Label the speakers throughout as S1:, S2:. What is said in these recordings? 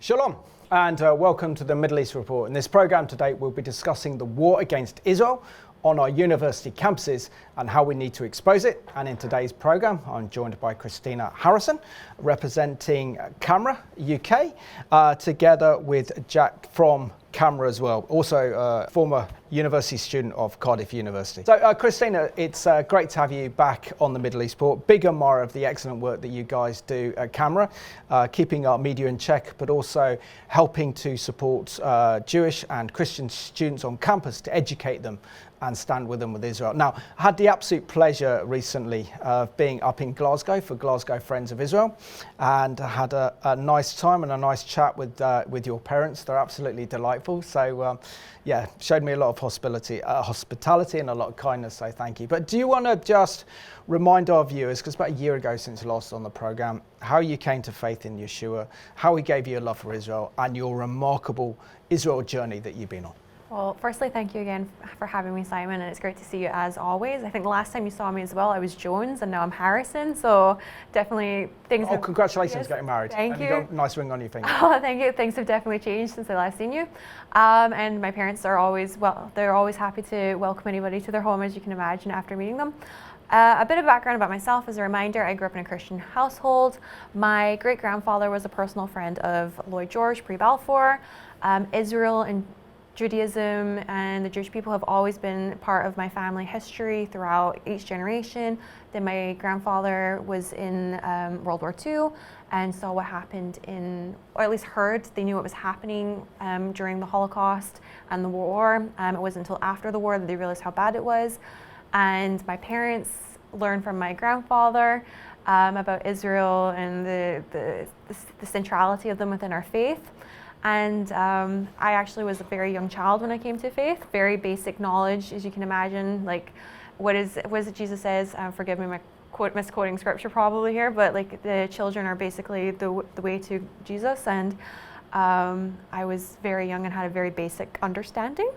S1: Shalom and welcome to the Middle East Report. In this program today we'll be discussing the war against Israel on our university campuses and how we need to expose it. And in today's program I'm joined by Christina Harrison representing CAMRA UK together with Jack from CAMRA as well, also a former university student of Cardiff University. So Christina, it's great to have you back on the Middle East Report. Big admirer of the excellent work that you guys do at CAMRA, keeping our media in check, but also helping to support Jewish and Christian students on campus to educate them and stand with them with Israel. Now, I had the absolute pleasure recently of being up in Glasgow for Glasgow Friends of Israel, and I had a nice time and a nice chat with your parents. They're absolutely delightful. So, yeah, showed me a lot of hospitality and a lot of kindness, so thank you. But do you want to just remind our viewers, because about a year ago since last on the programme, how you came to faith in Yeshua, how he gave you a love for Israel, and your remarkable Israel journey that you've been on?
S2: Well, firstly, thank you again for having me, Simon, and it's great to see you as always. I think the last time you saw me as well, I was Jones, and now I'm Harrison, so definitely things have...
S1: Congratulations getting married.
S2: Thank you.
S1: You got a nice ring on your finger.
S2: Oh, thank you. Things have definitely changed since I last seen you. And my parents are always, they're always happy to welcome anybody to their home, as you can imagine, after meeting them. A bit of background about myself as a reminder: I grew up in a Christian household. My great-grandfather was a personal friend of Lloyd George pre-Balfour. Israel and Judaism and the Jewish people have always been part of my family history throughout each generation. Then my grandfather was in World War II and saw what happened or at least heard, they knew what was happening during the Holocaust and the war. It wasn't until after the war that they realized how bad it was. And my parents learned from my grandfather about Israel and the centrality of them within our faith. And I actually was a very young child when I came to faith. Very basic knowledge, as you can imagine. Like, what is it Jesus says? Forgive me, misquoting scripture probably here, but like the children are basically the way to Jesus. And I was very young and had a very basic understanding.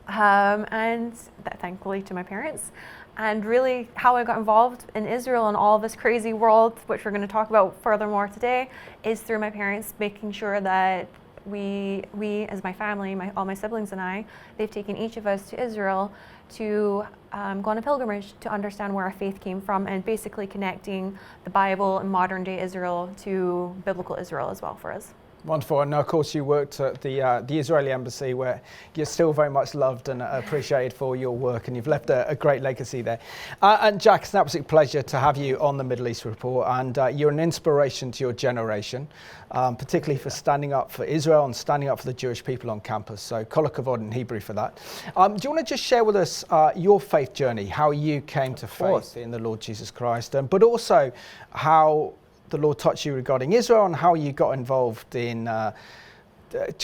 S2: And that, thankfully, to my parents. And really how I got involved in Israel and all this crazy world, which we're going to talk about furthermore today, is through my parents making sure that we as my family, all my siblings and I, they've taken each of us to Israel to go on a pilgrimage to understand where our faith came from, and basically connecting the Bible and modern day Israel to biblical Israel as well for us.
S1: Wonderful. And of course you worked at the Israeli embassy, where you're still very much loved and appreciated for your work, and you've left a great legacy there. And Jack, it's an absolute pleasure to have you on the Middle East Report, and you're an inspiration to your generation, particularly for standing up for Israel and standing up for the Jewish people on campus. So kol hakavod in Hebrew for that. Do you want to just share with us your faith journey, how you came to faith in the Lord Jesus Christ, but also how the Lord touched you regarding Israel and how you got involved in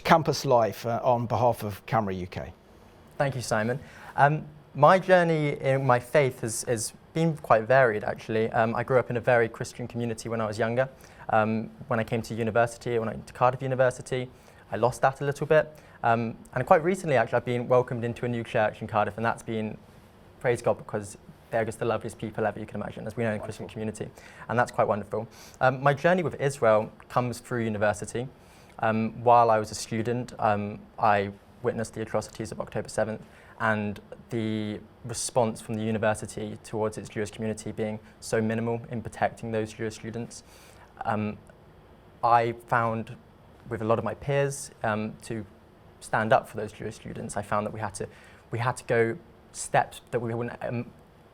S1: campus life on behalf of CAMRA UK?
S3: Thank you, Simon. My journey in my faith has been quite varied, actually. I grew up in a very Christian community when I was younger. When I came to university, when I went to Cardiff University, I lost that a little bit. And quite recently, actually, I've been welcomed into a new church in Cardiff, and that's been, praise God, because they're just the loveliest people ever you can imagine, as we know in the Christian community, and that's quite wonderful. My journey with Israel comes through university. While I was a student, I witnessed the atrocities of October 7th and the response from the university towards its Jewish community being so minimal in protecting those Jewish students. I found, with a lot of my peers, to stand up for those Jewish students, I found that we had to go steps that we wouldn't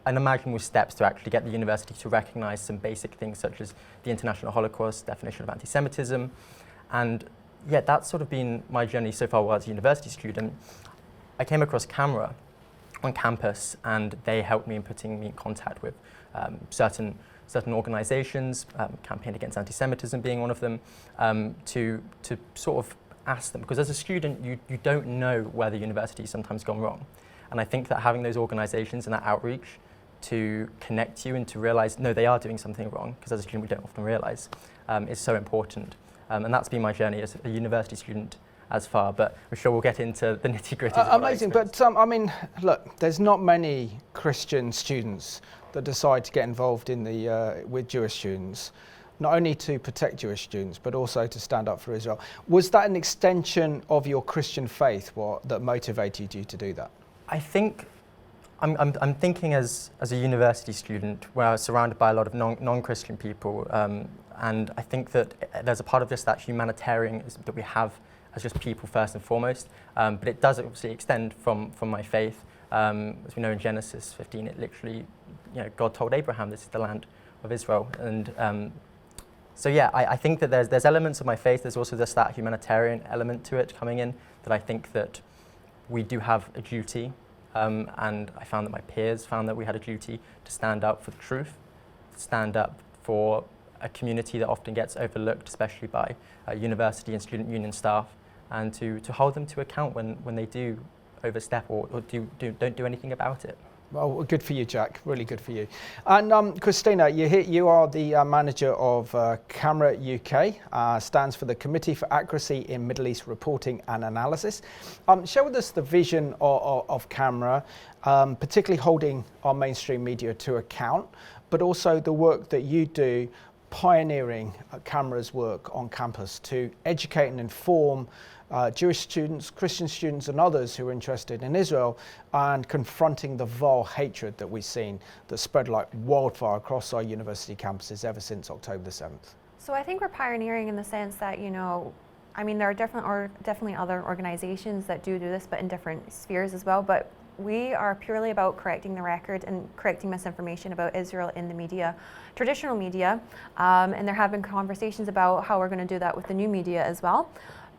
S3: unimaginable steps to actually get the university to recognise some basic things such as the International Holocaust definition of anti-Semitism. And yeah, that's sort of been my journey so far while as a university student. I came across CAMRA on campus, and they helped me in putting me in contact with certain organisations, Campaign Against Anti-Semitism being one of them, to sort of ask them, because as a student you don't know where the university's sometimes gone wrong. And I think that having those organisations and that outreach to connect you and to realise, no, they are doing something wrong, because as a student we don't often realise, is so important. And that's been my journey as a university student as far, but I'm sure we'll get into the nitty-gritty.
S1: Amazing, but I mean, look, there's not many Christian students that decide to get involved in with Jewish students. not only to protect Jewish students, but also to stand up for Israel. Was that an extension of your Christian faith that motivated you to do that?
S3: I think I'm thinking as a university student where I was surrounded by a lot of non-Christian people, and I think that there's a part of just that humanitarianism that we have as just people first and foremost, but it does obviously extend from my faith. As we know in Genesis 15, it literally, God told Abraham, this is the land of Israel. And so yeah, I think that there's elements of my faith, there's also just that humanitarian element to it coming in, that I think that we do have a duty, and I found that my peers found that we had a duty to stand up for the truth, to stand up for a community that often gets overlooked, especially by university and student union staff, and to hold them to account when they do overstep or don't do anything about it.
S1: Well, good for you, Jack. Really good for you. And Christina, you are the manager of CAMRA UK, stands for the Committee for Accuracy in Middle East Reporting and Analysis. Share with us the vision of CAMRA, particularly holding our mainstream media to account, but also the work that you do pioneering CAMRA's work on campus to educate and inform Jewish students, Christian students and others who are interested in Israel, and confronting the vile hatred that we've seen that spread like wildfire across our university campuses ever since October the 7th.
S2: So I think we're pioneering in the sense that, there are definitely other organizations that do this, but in different spheres as well. But we are purely about correcting the record and correcting misinformation about Israel in the media, traditional media, and there have been conversations about how we're going to do that with the new media as well.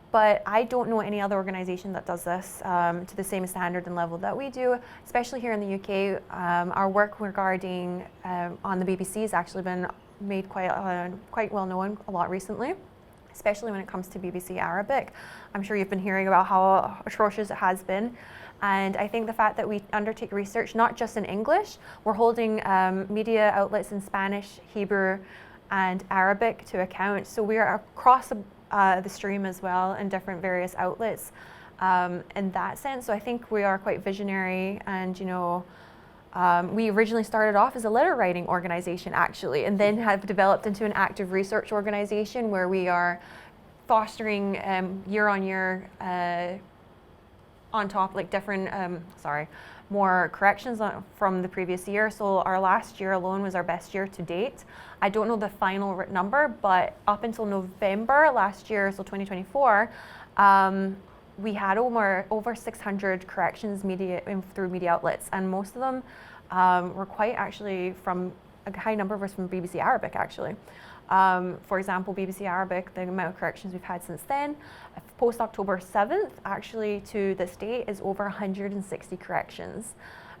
S2: But I don't know any other organisation that does this to the same standard and level that we do, especially here in the UK. Our work regarding on the BBC has actually been made quite well known a lot recently, especially when it comes to BBC Arabic. I'm sure you've been hearing about how atrocious it has been. And I think the fact that we undertake research not just in English, we're holding media outlets in Spanish, Hebrew and Arabic to account. So we are across the stream as well in different various outlets in that sense. So I think we are quite visionary, and we originally started off as a letter writing organization actually, and then have developed into an active research organization where we are fostering year on year on top like different more corrections from the previous year. So our last year alone was our best year to date. I don't know the final number, but up until November last year, so 2024, we had over 600 corrections through media outlets, and most of them were quite actually from a high number of us from BBC Arabic actually. For example, BBC Arabic, the amount of corrections we've had since then, post October 7th, actually to this date, is over 160 corrections.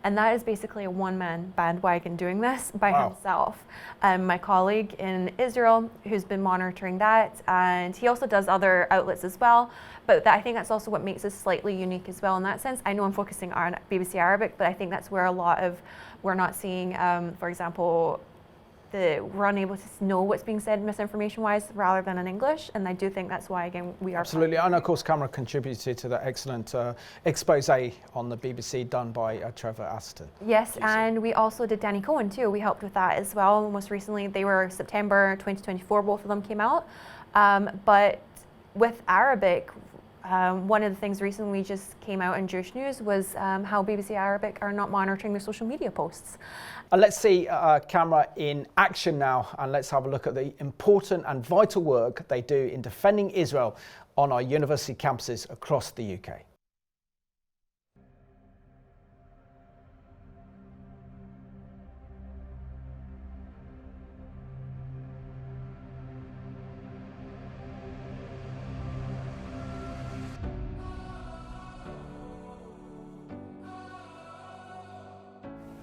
S2: And that is basically a one-man bandwagon doing this by himself. My colleague in Israel, who's been monitoring that, and he also does other outlets as well. But I think that's also what makes us slightly unique as well in that sense. I know I'm focusing on BBC Arabic, but I think that's where we're not seeing, for example, we're unable to know what's being said misinformation-wise rather than in English, and I do think that's why, again, we are...
S1: Absolutely, and of course CAMRA contributed to that excellent expose on the BBC done by Trevor Aston.
S2: Yes, and we also did Danny Cohen too. We helped with that as well. Most recently, they were September 2024, both of them came out. But with Arabic, one of the things recently we just came out in Jewish News was how BBC Arabic are not monitoring their social media posts.
S1: Let's see CAMRA in action now, and let's have a look at the important and vital work they do in defending Israel on our university campuses across the UK.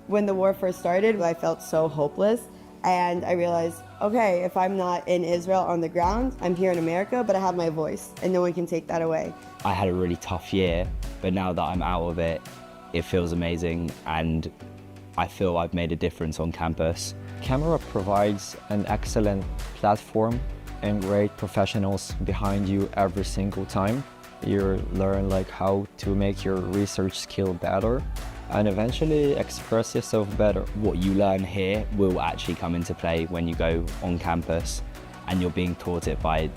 S4: When the war first started, I felt so hopeless, and I realized, okay, if I'm not in Israel on the ground, I'm here in America, but I have my voice, and no one can take that away.
S5: I had a really tough year, but now that I'm out of it, it feels amazing, and I feel I've made a difference on campus.
S6: CAMRA provides an excellent platform and great professionals behind you every single time. You learn how to make your research skill better, and eventually express yourself better.
S5: What you learn here will actually come into play when you go on campus. and you're being taught it by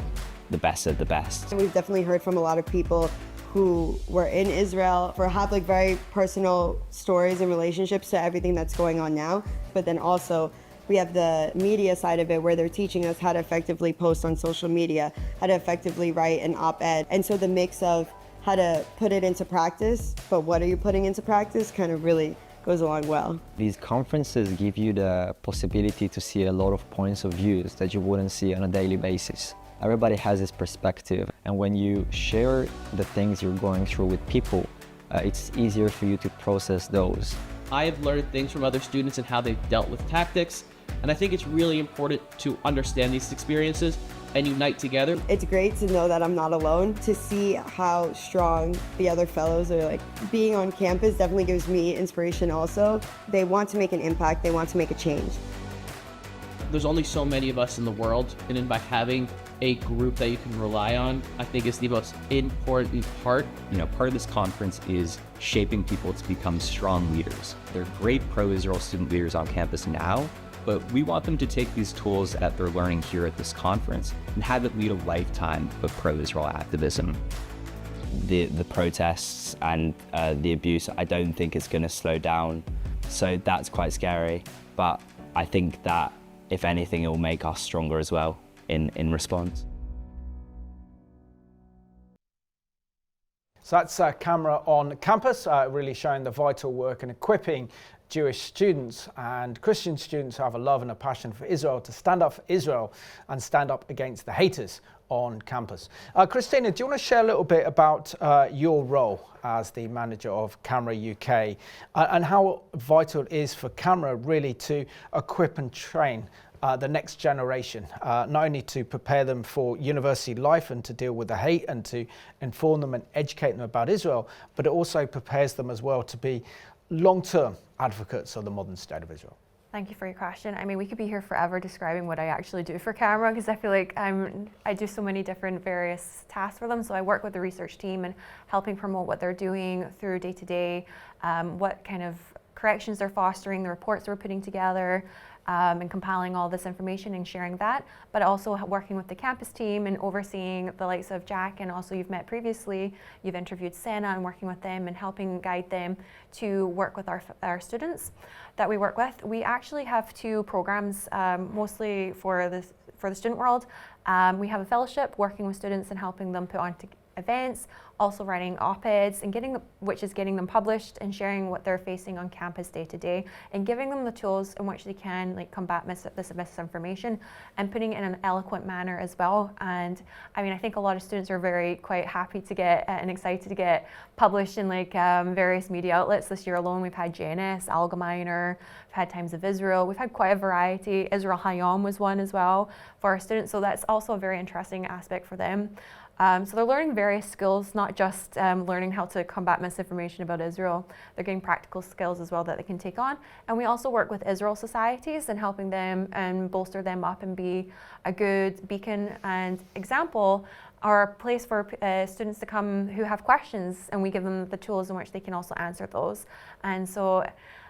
S5: the best of the best.
S4: And we've definitely heard from a lot of people who were in Israel or have like very personal stories and relationships to everything that's going on now. But then also we have the media side of it where they're teaching us how to effectively post on social media, how to effectively write an op-ed. And so the mix of how to put it into practice, but what are you putting into practice kind of really goes along well.
S6: These conferences give you the possibility to see a lot of points of views that you wouldn't see on a daily basis. Everybody has this perspective, and when you share the things you're going through with people, it's easier for you to process those.
S7: I have learned things from other students and how they've dealt with tactics, and I think it's really important to understand these experiences and unite together.
S4: It's great to know that I'm not alone, to see how strong the other fellows are. Like, being on campus definitely gives me inspiration also. They want to make an impact, they want to make a change.
S7: There's only so many of us in the world, and then by having a group that you can rely on, I think is the most important part.
S8: You know, part of this conference is shaping people to become strong leaders. They're great pro-Israel student leaders on campus now, but we want them to take these tools that they're learning here at this conference and have it lead a lifetime of pro-Israel activism.
S5: The protests and the abuse, I don't think it's going to slow down, so that's quite scary. But I think that, if anything, it will make us stronger as well in response.
S1: So that's Camera on Campus, really showing the vital work and equipping Jewish students and Christian students who have a love and a passion for Israel to stand up for Israel and stand up against the haters on campus. Christina, do you want to share a little bit about your role as the manager of Camera UK and how vital it is for Camera really to equip and train the next generation, not only to prepare them for university life and to deal with the hate and to inform them and educate them about Israel, but it also prepares them as well to be long-term advocates of the modern state of Israel?
S2: Thank you for your question. I mean, we could be here forever describing what I actually do for Camera, because I feel like I do so many different various tasks for them. So I work with the research team and helping promote what they're doing through day to day, what kind of corrections they're fostering, the reports we're putting together, and compiling all this information and sharing that, but also working with the campus team and overseeing the likes of Jack, and also you've met previously, you've interviewed Senna, and working with them and helping guide them to work with our students that we work with. We actually have two programs, mostly for the student world. We have a fellowship working with students and helping them put on events, also writing op-eds and getting them published and sharing what they're facing on campus day to day, and giving them the tools in which they can combat this misinformation and putting it in an eloquent manner as well. And I mean, I think a lot of students are quite happy to get and excited to get published in various media outlets. This year alone, we've had JNS, Allgemeiner, we've had Times of Israel, we've had quite a variety. Israel Hayom was one as well for our students, so that's also a very interesting aspect for them. So they're learning various skills, not just learning how to combat misinformation about Israel. They're getting practical skills as well that they can take on. And we also work with Israel societies and helping them and bolster them up and be a good beacon and example, or a place for students to come who have questions, and we give them the tools in which they can also answer those. And so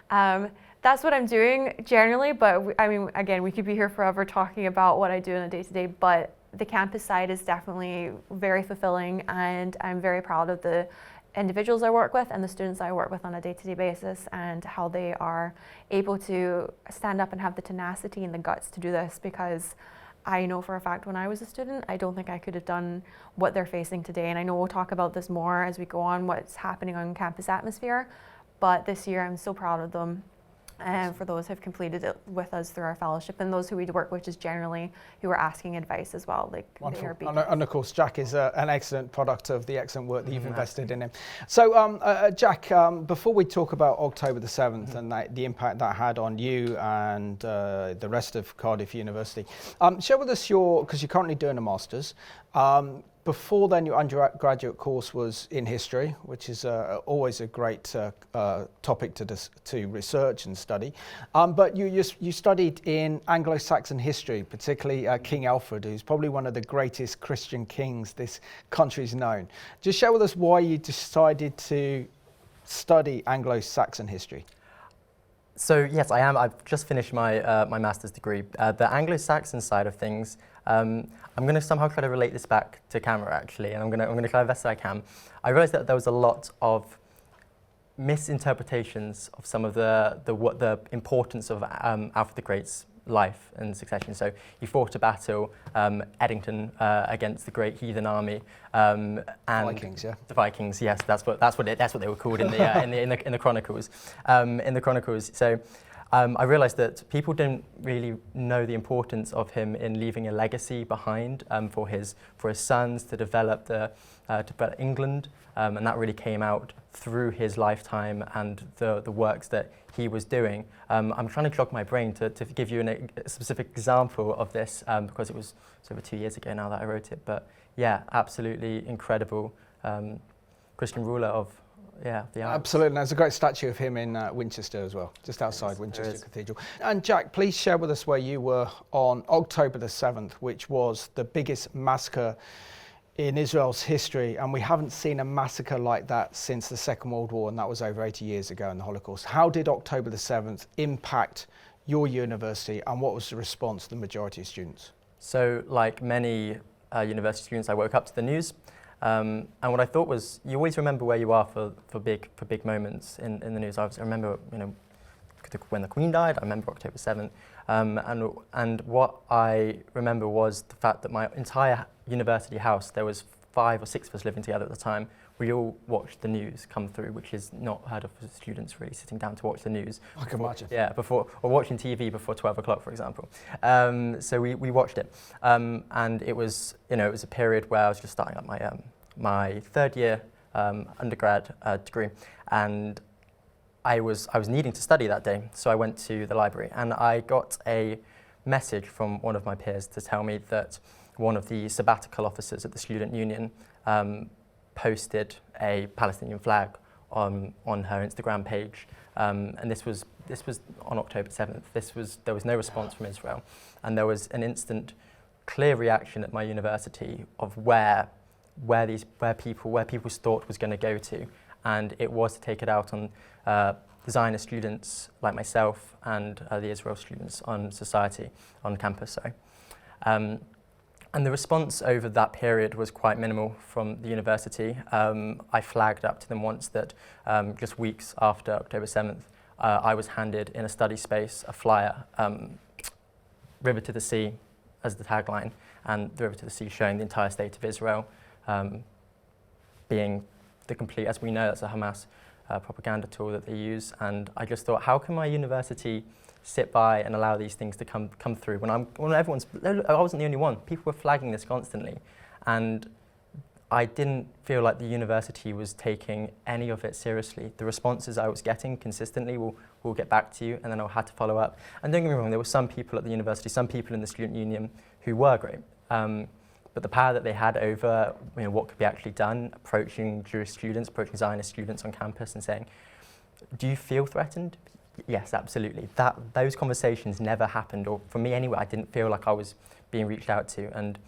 S2: that's what I'm doing generally, but I mean, again, we could be here forever talking about what I do on a day-to-day, but the campus side is definitely very fulfilling, and I'm very proud of the individuals I work with and the students I work with on a day-to-day basis, and how they are able to stand up and have the tenacity and the guts to do this, because I know for a fact when I was a student, I don't think I could have done what they're facing today. And I know we'll talk about this more as we go on, what's happening on campus atmosphere, but this year I'm so proud of them. And for those who have completed it with us through our fellowship, and those who we work with just generally who are asking advice as well.
S1: Wonderful. And of course, Jack is an excellent product of the excellent work that you've invested in him. So, Jack, before we talk about October the 7th and the impact that had on you and the rest of Cardiff University, share with us because you're currently doing a master's. Before then, your undergraduate course was in history, which is always a great topic to research and study. But you studied in Anglo-Saxon history, particularly King Alfred, who's probably one of the greatest Christian kings this country's known. Just share with us why you decided to study Anglo-Saxon history.
S3: So yes, I am. I've just finished my my master's degree. The Anglo-Saxon side of things, I'm going to somehow try to relate this back to camera actually, and I'm going to try the best I can. I realised that there was a lot of misinterpretations of some of the importance of Alfred the Great's life and succession. So he fought a battle, Eddington, against the great heathen army, and
S1: Vikings, yeah.
S3: the Vikings. Yes, that's what they were called in the Chronicles. In the Chronicles, so. I realised that people didn't really know the importance of him in leaving a legacy behind for his sons to develop England, and that really came out through his lifetime and the works that he was doing. I'm trying to jog my brain to give you a specific example of this because it was over 2 years ago now that I wrote it. But yeah, absolutely incredible Christian ruler of. Yeah, the Alps.
S1: Absolutely. And there's a great statue of him in Winchester as well, just outside Winchester Cathedral. And Jack, please share with us where you were on October the 7th, which was the biggest massacre in Israel's history. And we haven't seen a massacre like that since the Second World War, and that was over 80 years ago in the Holocaust. How did October the 7th impact your university, and what was the response of the majority of students?
S3: So, like many university students, I woke up to the news. And what I thought was, you always remember where you are for big moments in the news. I remember, when the Queen died. I remember October 7th, and what I remember was the fact that my entire university house, there was 5 or 6 of us living together at the time. We all watched the news come through, which is not heard of for students really sitting down to watch the news.
S1: I can imagine.
S3: Yeah, or watching TV before 12 o'clock, for example. So we watched it, and it was a period where I was just starting up my third year undergrad degree, and I was needing to study that day, so I went to the library, and I got a message from one of my peers to tell me that one of the sabbatical officers at the student union posted a Palestinian flag on her Instagram page, and this was on October 7th. There was no response from Israel, and there was an instant, clear reaction at my university of where people's thought was going to go to, and it was to take it out on Zionist students like myself and the Israel students on society on campus. And the response over that period was quite minimal from the university. I flagged up to them once that just weeks after October 7th, I was handed in a study space a flyer, River to the Sea as the tagline, and the River to the Sea showing the entire state of Israel being the complete, as we know, that's a Hamas propaganda tool that they use. And I just thought, how can my university sit by and allow these things to come through when I wasn't the only one. People were flagging this constantly, and I didn't feel like the university was taking any of it seriously. The responses I was getting consistently, we'll get back to you, and then I had to follow up. And don't get me wrong, there were some people at the university, some people in the student union who were great. But the power that they had over what could be actually done, approaching Jewish students, approaching Zionist students on campus and saying, do you feel threatened? Yes, absolutely. Those conversations never happened, or for me anyway, I didn't feel like I was being reached out to. And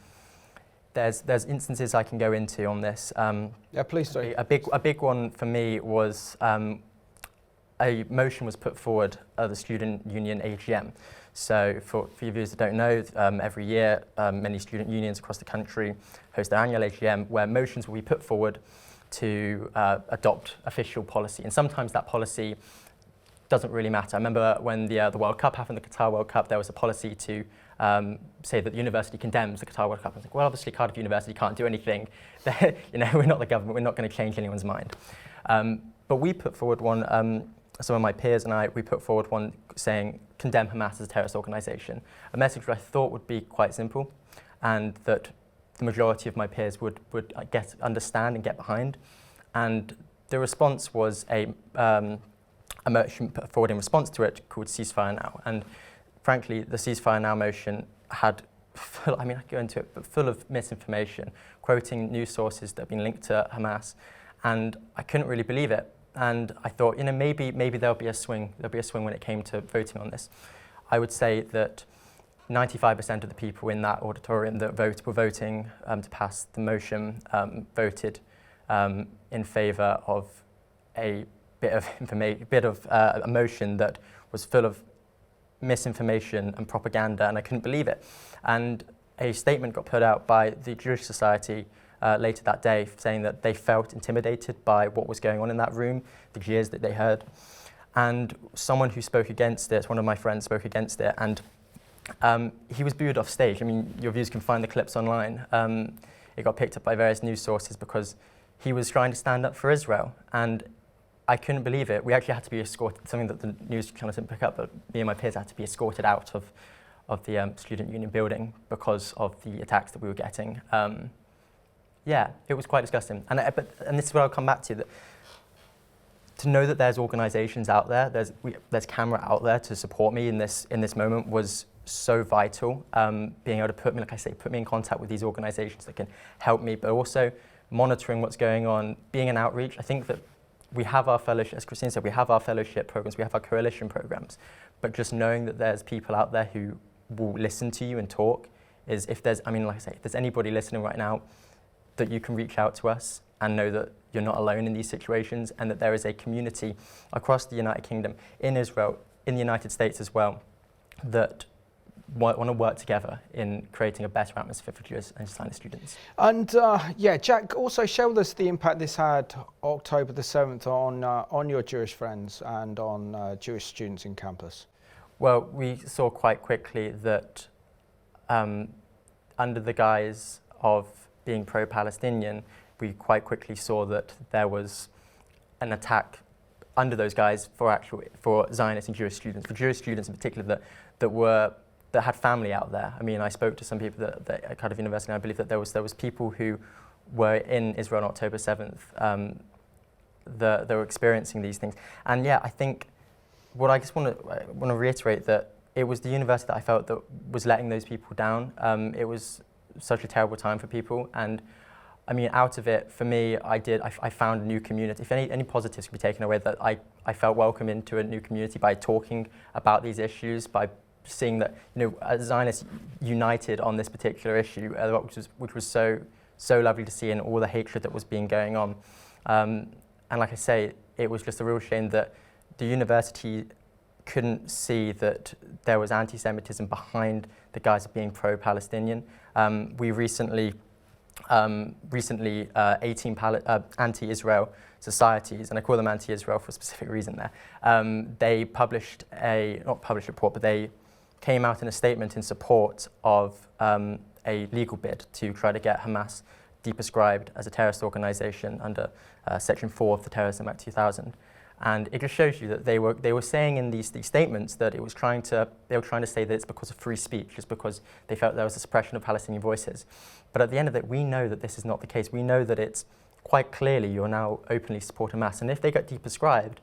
S3: there's instances I can go into on this.
S1: Yeah, please do.
S3: A big one for me was a motion was put forward at the student union AGM. So for your viewers that don't know, every year many student unions across the country host their annual AGM where motions will be put forward to adopt official policy, and sometimes that policy doesn't really matter. I remember when the World Cup happened, the Qatar World Cup, there was a policy to say that the university condemns the Qatar World Cup. I was like, well, obviously Cardiff University can't do anything. We're not the government, we're not going to change anyone's mind. But we put forward one, some of my peers and I, we put forward one saying, condemn Hamas as a terrorist organisation. A message that I thought would be quite simple, and that the majority of my peers would understand and get behind. And the response was a motion put forward in response to it called Ceasefire Now. And frankly, the Ceasefire Now motion had, I could go into it, but full of misinformation, quoting news sources that have been linked to Hamas. And I couldn't really believe it. And I thought, maybe there'll be a swing. There'll be a swing when it came to voting on this. I would say that 95% of the people in that auditorium that were voting to pass the motion voted in favour of a bit of a motion that was full of misinformation and propaganda, and I couldn't believe it. And a statement got put out by the Jewish Society later that day saying that they felt intimidated by what was going on in that room, the jeers that they heard. And someone who spoke against it, one of my friends spoke against it, and he was booed off stage. I mean, your viewers can find the clips online. It got picked up by various news sources because he was trying to stand up for Israel, and I couldn't believe it. We actually had to be escorted, something that the news channels didn't pick up, but me and my peers had to be escorted out of the student union building because of the attacks that we were getting. Yeah, it was quite disgusting. And this is what I'll come back to, that to know that there's organisations out there, there's camera out there to support me in this moment was so vital. Being able to put me in contact with these organisations that can help me, but also monitoring what's going on, being an outreach. I think that we have our fellowship, as Christina said, we have our fellowship programs, we have our coalition programs, but just knowing that there's people out there who will listen to you and talk is, if there's anybody listening right now, that you can reach out to us and know that you're not alone in these situations, and that there is a community across the United Kingdom, in Israel, in the United States as well, that want to work together in creating a better atmosphere for Jewish and Zionist students.
S1: And Jack, also share with us the impact this had October the 7th on your Jewish friends and on Jewish students in campus.
S3: Well, we saw quite quickly that under the guise of being pro-Palestinian, we quite quickly saw that there was an attack under those guys for Zionist and Jewish students, for Jewish students in particular that had family out there. I mean, I spoke to some people that at Cardiff University, and I believe that there was people who were in Israel on October 7th that were experiencing these things. And yeah, I think what I just want to reiterate, that it was the university that I felt that was letting those people down. It was such a terrible time for people, and I mean, out of it, for me, I found a new community. If any positives could be taken away, that I felt welcome into a new community by talking about these issues, by seeing that, as Zionists united on this particular issue, which was so lovely to see, in all the hatred that was going on. And like I say, it was just a real shame that the university couldn't see that there was anti-Semitism behind the guise of being pro-Palestinian. We recently 18 anti-Israel societies, and I call them anti-Israel for a specific reason there, they published not published a report, but they came out in a statement in support of a legal bid to try to get Hamas deprescribed as a terrorist organisation under Section 4 of the Terrorism Act 2000. And it just shows you that they were saying in these statements that they were trying to say that it's because of free speech, just because they felt there was a suppression of Palestinian voices. But at the end of it, we know that this is not the case. We know that it's quite clearly you're now openly support Hamas. And if they get deprescribed,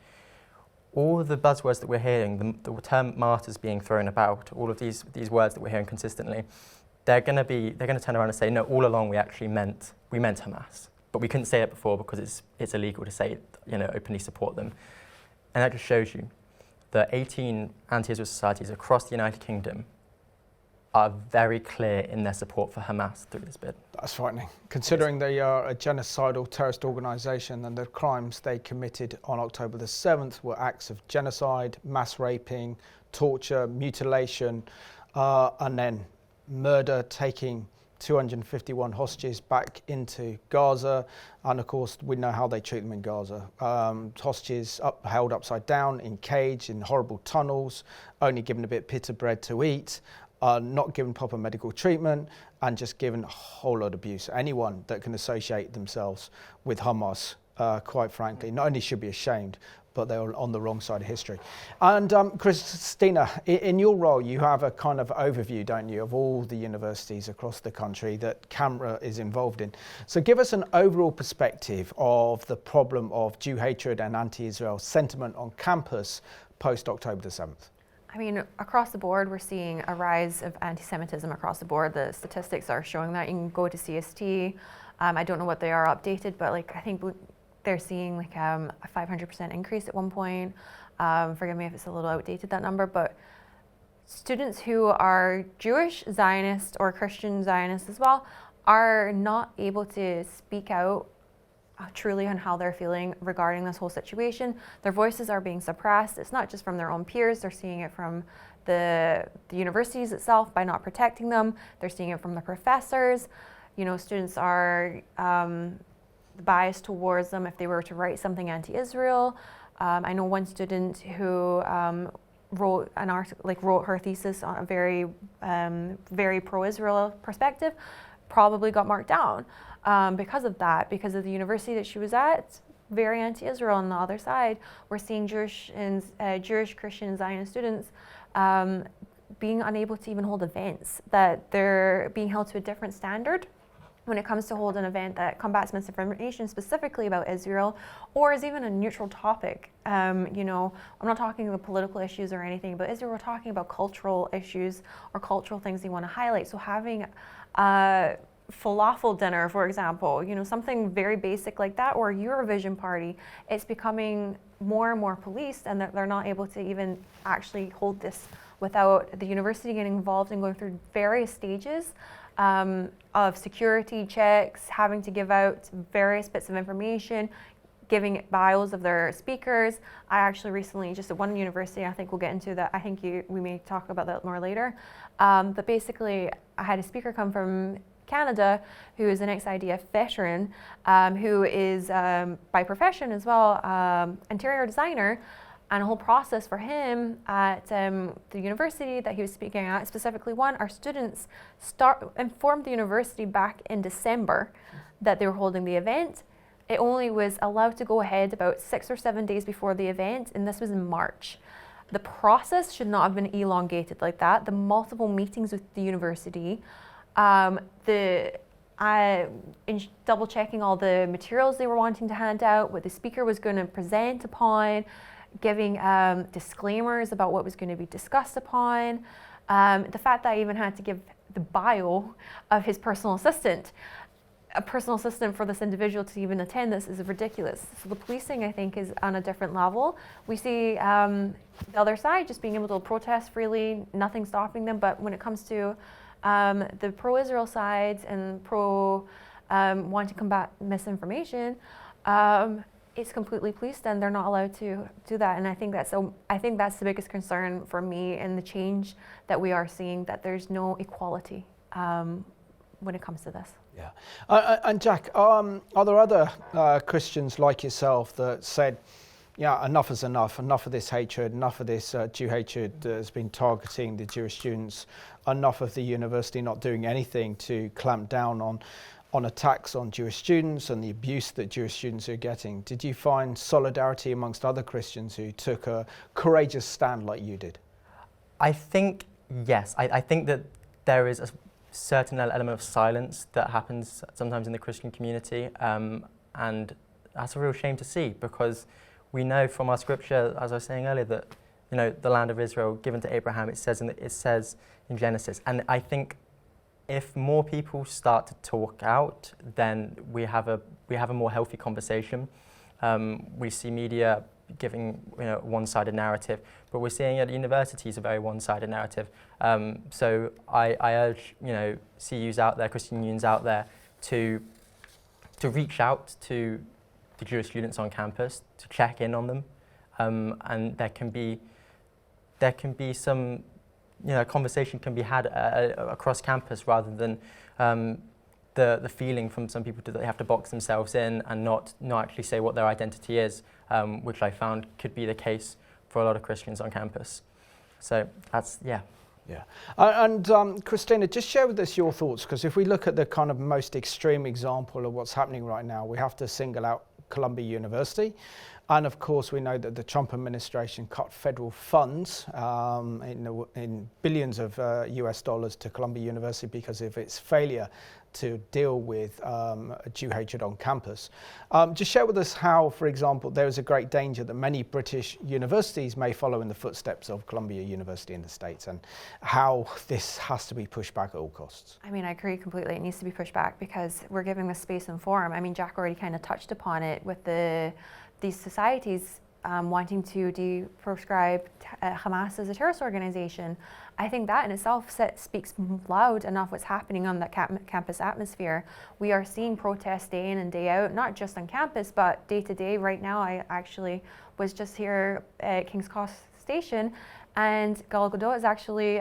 S3: all of the buzzwords that we're hearing, the term martyrs being thrown about, all of these words that we're hearing consistently, they're going to turn around and say, no, all along we meant Hamas. But we couldn't say it before because it's illegal to say, openly support them. And that just shows you that 18 anti-Israel societies across the United Kingdom are very clear in their support for Hamas through this bid.
S1: That's frightening, considering they are a genocidal terrorist organisation, and the crimes they committed on October the 7th were acts of genocide, mass raping, torture, mutilation, and then murder, taking 251 hostages back into Gaza, and of course we know how they treat them in Gaza. Hostages held upside down, in cage, in horrible tunnels, only given a bit of pita bread to eat, not given proper medical treatment, and just given a whole lot of abuse. Anyone that can associate themselves with Hamas, quite frankly, not only should be ashamed, but they're on the wrong side of history. And Christina, in your role, you have a kind of overview, don't you, of all the universities across the country that CAMRA is involved in. So give us an overall perspective of the problem of Jew hatred and anti-Israel sentiment on campus post-October the 7th.
S2: I mean, across the board, we're seeing a rise of anti-Semitism across the board. The statistics are showing that. You can go to CST. I don't know what they are updated, but I think they're seeing a 500% increase at one point. Forgive me if it's a little outdated, that number, but students who are Jewish Zionist or Christian Zionist as well are not able to speak out truly on how they're feeling regarding this whole situation. Their voices are being suppressed. It's not just from their own peers, they're seeing it from the universities itself by not protecting them. They're seeing it from the professors. You know, students are biased towards them if they were to write something anti-Israel. I know one student who wrote an article, wrote her thesis on a very pro-Israel perspective, probably got marked down because of that, because of the university that she was at, very anti-Israel. On the other side, we're seeing Jewish, Christian, Zionist students being unable to even hold events, that they're being held to a different standard when it comes to hold an event that combats misinformation specifically about Israel, or is even a neutral topic. You know, I'm not talking about political issues or anything about Israel, we're talking about cultural issues or cultural things they want to highlight. So having a falafel dinner, for example, you know, something very basic like that, or a Eurovision party, it's becoming more and more policed, and they're not able to even actually hold this without the university getting involved and going through various stages of security checks, having to give out various bits of information, giving bios of their speakers. I actually recently, just at one university, I think we'll get into that, I think we may talk about that more later, but basically I had a speaker come from Canada who is an ex-IDF veteran, who is by profession as well, interior designer, and a whole process for him at the university that he was speaking at, specifically our students informed the university back in December that they were holding the event. It only was allowed to go ahead about 6 or 7 days before the event, and this was in March. The process should not have been elongated like that. The multiple meetings with the university, double checking all the materials they were wanting to hand out, what the speaker was going to present upon, giving disclaimers about what was going to be discussed upon. The fact that I even had to give the bio of his personal assistant, a personal assistant for this individual to even attend this, is ridiculous. So the policing, I think, is on a different level. We see the other side just being able to protest freely, nothing stopping them, but when it comes to the pro-Israel sides and wanting to combat misinformation, it's completely policed, and they're not allowed to do that. And I think that's the biggest concern for me, and the change that we are seeing, that there's no equality when it comes to this.
S1: Yeah, and Jack, are there other Christians like yourself that said, yeah, enough is enough of this hatred, enough of this Jew hatred that has been targeting the Jewish students, enough of the university not doing anything to clamp down on attacks on Jewish students and the abuse that Jewish students are getting? Did you find solidarity amongst other Christians who took a courageous stand like you did?
S3: I think, yes. I think that there is a certain element of silence that happens sometimes in the Christian community, and that's a real shame to see, because we know from our scripture, as I was saying earlier, that, you know, the land of Israel given to Abraham, it says in Genesis. And I think if more people start to talk out, then we have a more healthy conversation. We see media giving, you know, one-sided narrative, but we're seeing at universities a very one-sided narrative. So I urge, you know, CUs out there, Christian unions out there, to reach out to the Jewish students on campus, to check in on them, and there can be some, you know, conversation can be had across campus, rather than the feeling from some people that they have to box themselves in and not actually say what their identity is, which I found could be the case for a lot of Christians on campus. So that's, yeah.
S1: Yeah. And Christina, just share with us your thoughts, because if we look at the kind of most extreme example of what's happening right now, we have to single out Columbia University. And of course, we know that the Trump administration cut federal funds in billions of US dollars to Columbia University because of its failure to deal with Jew hatred on campus. Just share with us how, for example, there is a great danger that many British universities may follow in the footsteps of Columbia University in the States, and how this has to be pushed back at all costs.
S2: I mean, I agree completely. It needs to be pushed back because we're giving this space and forum. I mean, Jack already kind of touched upon it with these societies wanting to proscribe Hamas as a terrorist organization. I think that in itself speaks loud enough what's happening on that campus atmosphere. We are seeing protests day in and day out, not just on campus, but day to day. Right now, I actually was just here at King's Cross Station, and Gal Gadot is actually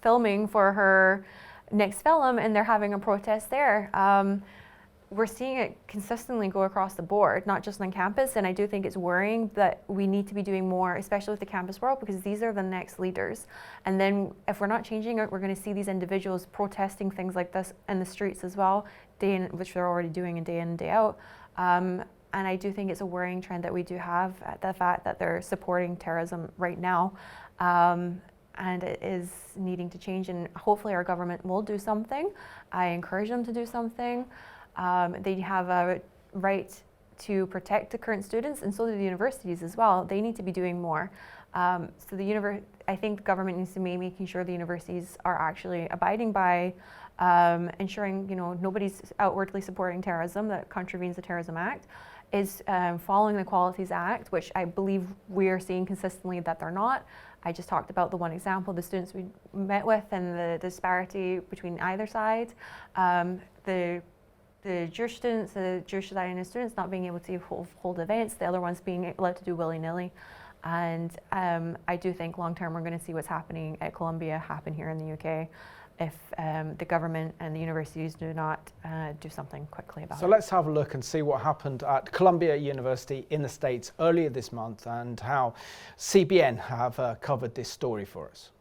S2: filming for her next film, and they're having a protest there. We're seeing it consistently go across the board, not just on campus, and I do think it's worrying that we need to be doing more, especially with the campus world, because these are the next leaders. And then if we're not changing it, we're going to see these individuals protesting things like this in the streets as well, which they're already doing day in and day out. And I do think it's a worrying trend that we do have, the fact that they're supporting terrorism right now. And it is needing to change, and hopefully our government will do something. I encourage them to do something. They have a right to protect the current students, and so do the universities as well. They need to be doing more. I think the government needs to be making sure the universities are actually abiding by ensuring, nobody's outwardly supporting terrorism that contravenes the Terrorism Act, is following the Qualities Act, which I believe we are seeing consistently that they're not. I just talked about the one example, the students we met with, and the disparity between either side. The Jewish students, the Jewish Zionist students not being able to hold events, the other ones being allowed to do willy-nilly. And I do think long-term we're going to see what's happening at Columbia happen here in the UK if the government and the universities do not do something quickly about it.
S1: So let's have a look and see what happened at Columbia University in the States earlier this month and how CBN have covered this story for us.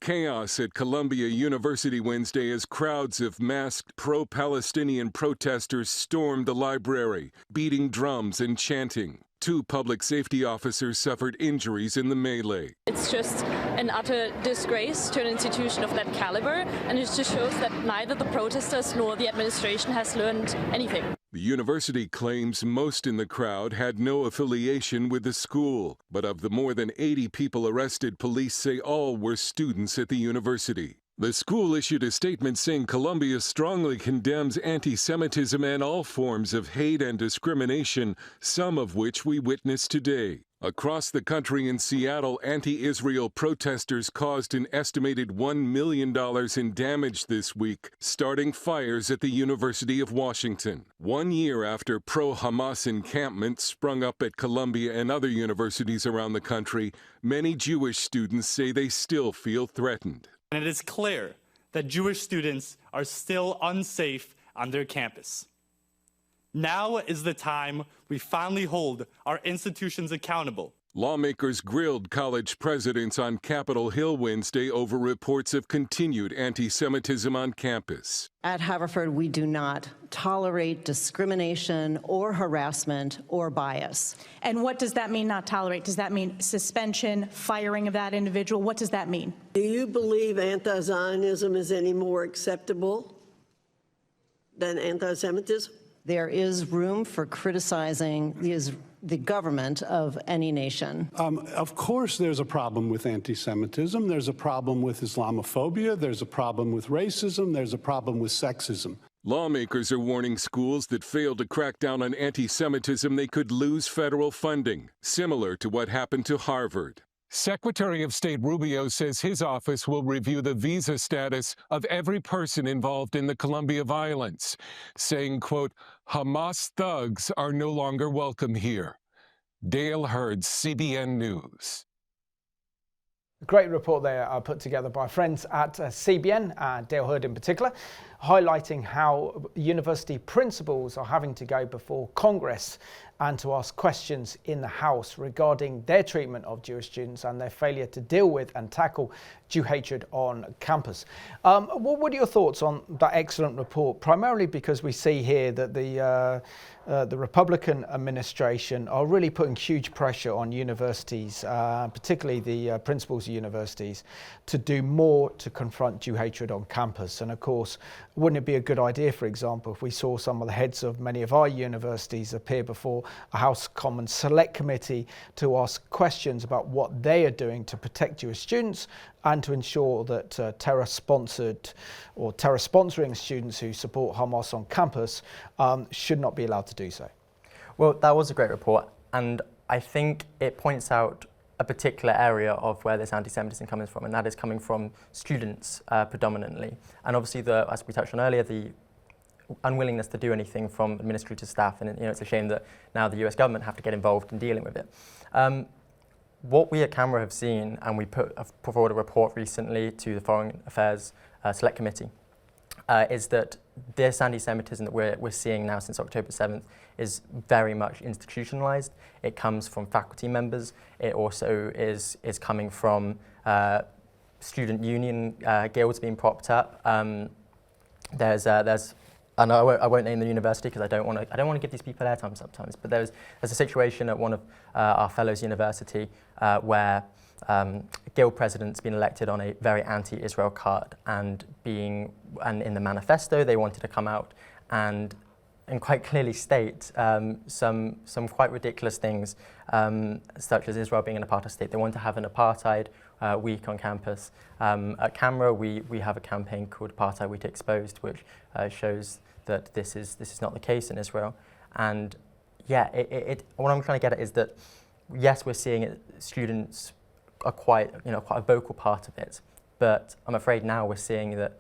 S9: Chaos at Columbia University Wednesday as crowds of masked pro-Palestinian protesters stormed the library, beating drums and chanting. 2 public safety officers suffered injuries in the melee.
S10: It's just an utter disgrace to an institution of that caliber, and it just shows that neither the protesters nor the administration has learned anything.
S9: The university claims most in the crowd had no affiliation with the school, but of the more than 80 people arrested, police say all were students at the university. The school issued a statement saying Columbia strongly condemns anti-Semitism and all forms of hate and discrimination, some of which we witness today. Across the country in Seattle, anti-Israel protesters caused an estimated $1 million in damage this week, starting fires at the University of Washington. 1 year after pro-Hamas encampments sprung up at Columbia and other universities around the country, many Jewish students say they still feel threatened.
S11: And it is clear that Jewish students are still unsafe on their campus. Now is the time we finally hold our institutions accountable.
S9: Lawmakers grilled college presidents on Capitol Hill Wednesday over reports of continued anti-Semitism on campus.
S12: At Haverford, we do not tolerate discrimination or harassment or bias.
S13: And what does that mean, not tolerate? Does that mean suspension, firing of that individual? What does that mean?
S14: Do you believe anti-Zionism is any more acceptable than anti-Semitism?
S12: There is room for criticizing the government of any nation.
S15: Of course there's a problem with anti-Semitism, there's a problem with Islamophobia, there's a problem with racism, there's a problem with sexism.
S9: Lawmakers are warning schools that fail to crack down on anti-Semitism they could lose federal funding, similar to what happened to Harvard. Secretary of State Rubio says his office will review the visa status of every person involved in the Columbia violence, saying, quote, Hamas thugs are no longer welcome here. Dale Hurd, CBN News.
S1: A great report there put together by friends at CBN, Dale Hurd in particular, highlighting how university principals are having to go before Congress and to ask questions in the House regarding their treatment of Jewish students and their failure to deal with and tackle Jew hatred on campus. What are your thoughts on that excellent report? Primarily because we see here that the Republican administration are really putting huge pressure on universities, particularly the principals of universities, to do more to confront Jew hatred on campus. And of course, wouldn't it be a good idea, for example, if we saw some of the heads of many of our universities appear before a House Commons Select Committee to ask questions about what they are doing to protect Jewish students and to ensure that terror-sponsored or terror-sponsoring students who support Hamas on campus should not be allowed to do so?
S3: Well, that was a great report, and I think it points out a particular area of where this anti-Semitism comes from, and that is coming from students predominantly. And obviously, as we touched on earlier, the unwillingness to do anything from administrative staff, and it's a shame that now the US government have to get involved in dealing with it. What we at CAMRA have seen, and we put forward a report recently to the Foreign Affairs Select Committee, is that this anti-Semitism that we're seeing now since October 7th is very much institutionalized. It comes from faculty members. It also is coming from student union guilds being propped up. There's and I won't name the university because I don't want to give these people airtime sometimes. But there's a situation at one of our fellows' university where guild president's been elected on a very anti-Israel card, and in the manifesto they wanted to come out and quite clearly state some quite ridiculous things, such as Israel being an apartheid state. They want to have an apartheid week on campus. At CAMRA, we have a campaign called Apartheid Week Exposed, which shows that this is not the case in Israel. And yeah, what I'm trying to get at is that yes, we're seeing it, students are quite a vocal part of it, but I'm afraid now we're seeing that